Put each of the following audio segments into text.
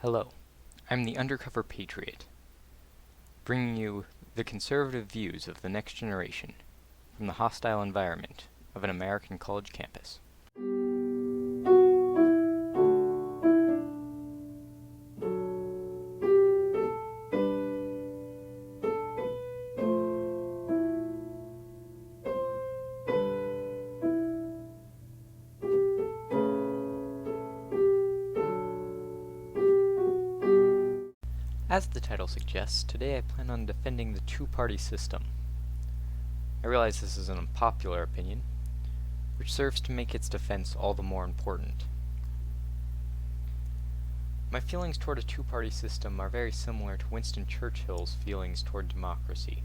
Hello, I'm the Undercover Patriot, bringing you the conservative views of the next generation from the hostile environment of an American college campus. As the title suggests, today I plan on defending the two-party system. I realize this is an unpopular opinion, which serves to make its defense all the more important. My feelings toward a two-party system are very similar to Winston Churchill's feelings toward democracy.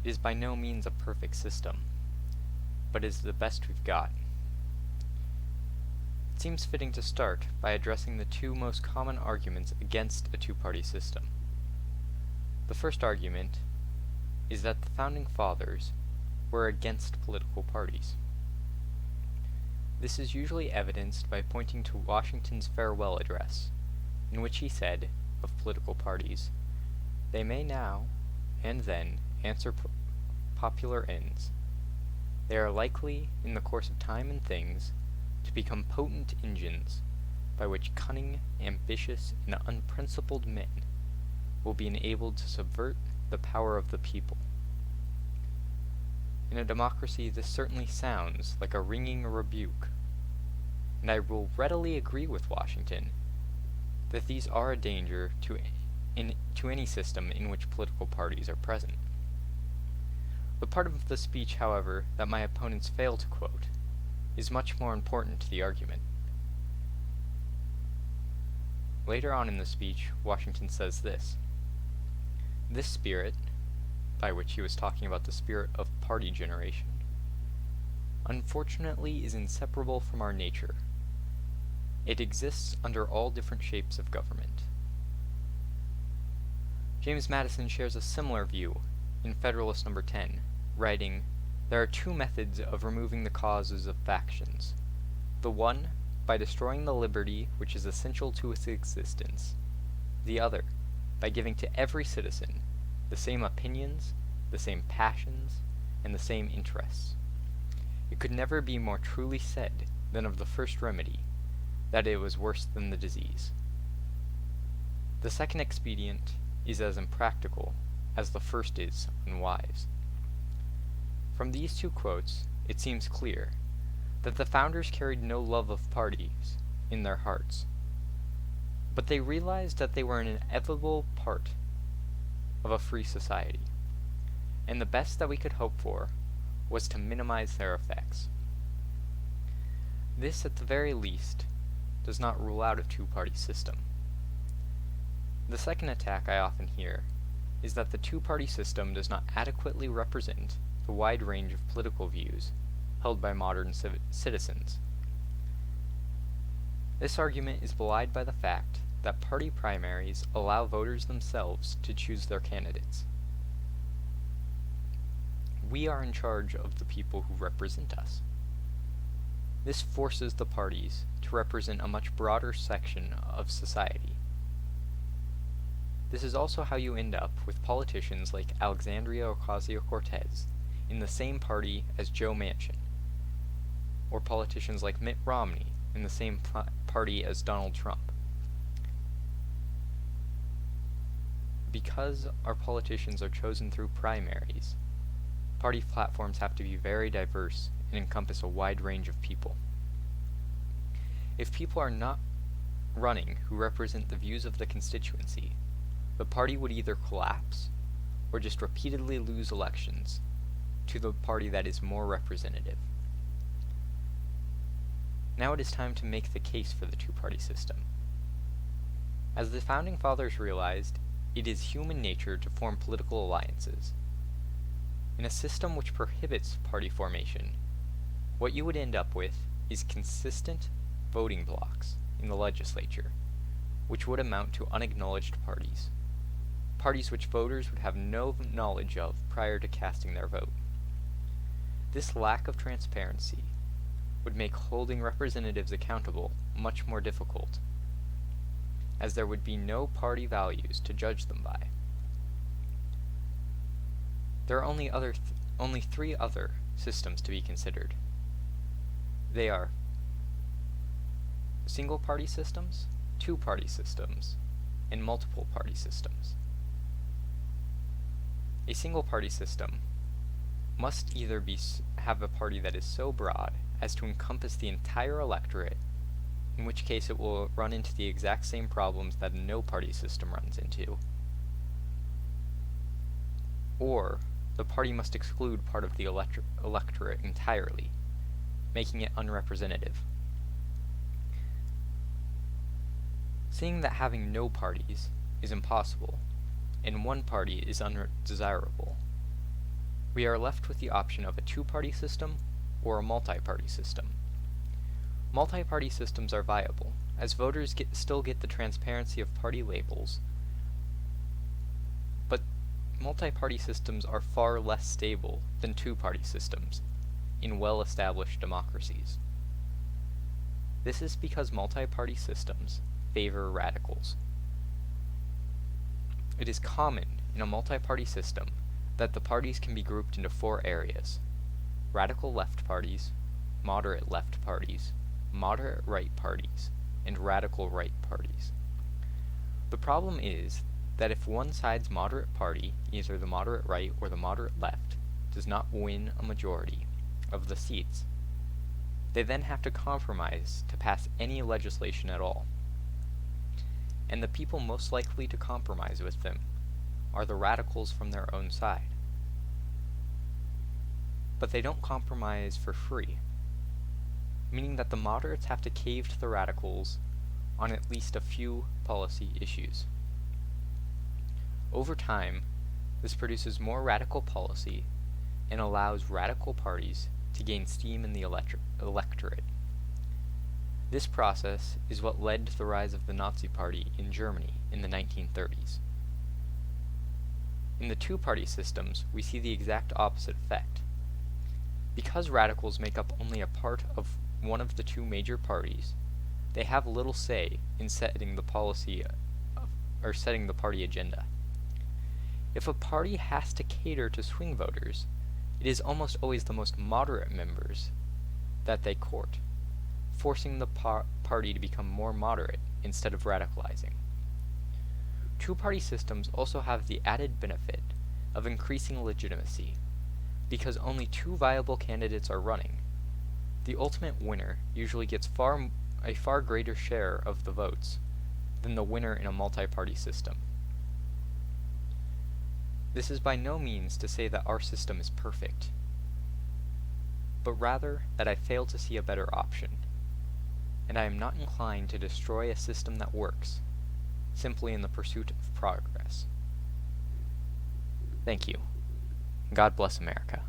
It is by no means a perfect system, but is the best we've got. It seems fitting to start by addressing the two most common arguments against a two-party system. The first argument is that the Founding Fathers were against political parties. This is usually evidenced by pointing to Washington's farewell address, in which he said of political parties, "They may now and then answer popular ends. They are likely, in the course of time and things, to become potent engines by which cunning, ambitious, and unprincipled men will be enabled to subvert the power of the people." In a democracy, this certainly sounds like a ringing rebuke, and I will readily agree with Washington that these are a danger to any system in which political parties are present. The part of the speech, however, that my opponents fail to quote is much more important to the argument. Later on in the speech, Washington says this: "This spirit," by which he was talking about the spirit of party generation, "unfortunately is inseparable from our nature. It exists under all different shapes of government." James Madison shares a similar view in Federalist No. 10, writing, "There are two methods of removing the causes of factions. The one, by destroying the liberty which is essential to its existence. The other, by giving to every citizen the same opinions, the same passions, and the same interests. It could never be more truly said than of the first remedy, that it was worse than the disease. The second expedient is as impractical as the first is unwise." From these two quotes, it seems clear that the founders carried no love of parties in their hearts, but they realized that they were an inevitable part of a free society, and the best that we could hope for was to minimize their effects. This, at the very least, does not rule out a two-party system. The second attack I often hear is that the two-party system does not adequately represent the wide range of political views held by modern citizens. This argument is belied by the fact that party primaries allow voters themselves to choose their candidates. We are in charge of the people who represent us. This forces the parties to represent a much broader section of society. This is also how you end up with politicians like Alexandria Ocasio-Cortez in the same party as Joe Manchin, or politicians like Mitt Romney in the same party as Donald Trump. Because our politicians are chosen through primaries, party platforms have to be very diverse and encompass a wide range of people. If people are not running who represent the views of the constituency, the party would either collapse or just repeatedly lose elections to the party that is more representative. Now it is time to make the case for the two-party system. As the Founding Fathers realized, it is human nature to form political alliances. In a system which prohibits party formation, what you would end up with is consistent voting blocks in the legislature, which would amount to unacknowledged parties, parties which voters would have no knowledge of prior to casting their vote. This lack of transparency would make holding representatives accountable much more difficult. as there would be no party values to judge them by. There are only three other systems to be considered. They are single-party systems, two-party systems, and multiple-party systems. A single-party system must either have a party that is so broad as to encompass the entire electorate, in which case it will run into the exact same problems that a no-party system runs into, or the party must exclude part of the electorate entirely, making it unrepresentative. Seeing that having no parties is impossible, and one party is undesirable, we are left with the option of a two-party system or a multi-party system. Multi-party systems are viable, as voters still get the transparency of party labels, but multi-party systems are far less stable than two-party systems in well-established democracies. This is because multi-party systems favor radicals. It is common in a multi-party system that the parties can be grouped into four areas: radical left parties, moderate left parties, moderate right parties, and radical right parties. The problem is that if one side's moderate party, either the moderate right or the moderate left, does not win a majority of the seats, they then have to compromise to pass any legislation at all. And the people most likely to compromise with them are the radicals from their own side. But they don't compromise for free, meaning that the moderates have to cave to the radicals on at least a few policy issues. Over time, this produces more radical policy and allows radical parties to gain steam in the electorate. This process is what led to the rise of the Nazi Party in Germany in the 1930s. In the two-party systems, we see the exact opposite effect. Because radicals make up only a part of one of the two major parties, they have little say in setting the policy or setting the party agenda. If a party has to cater to swing voters, it is almost always the most moderate members that they court, forcing the party to become more moderate instead of radicalizing. Two-party systems also have the added benefit of increasing legitimacy. Because only two viable candidates are running, the ultimate winner usually gets a far greater share of the votes than the winner in a multi-party system. This is by no means to say that our system is perfect, but rather that I fail to see a better option, and I am not inclined to destroy a system that works, simply in the pursuit of progress. Thank you. God bless America.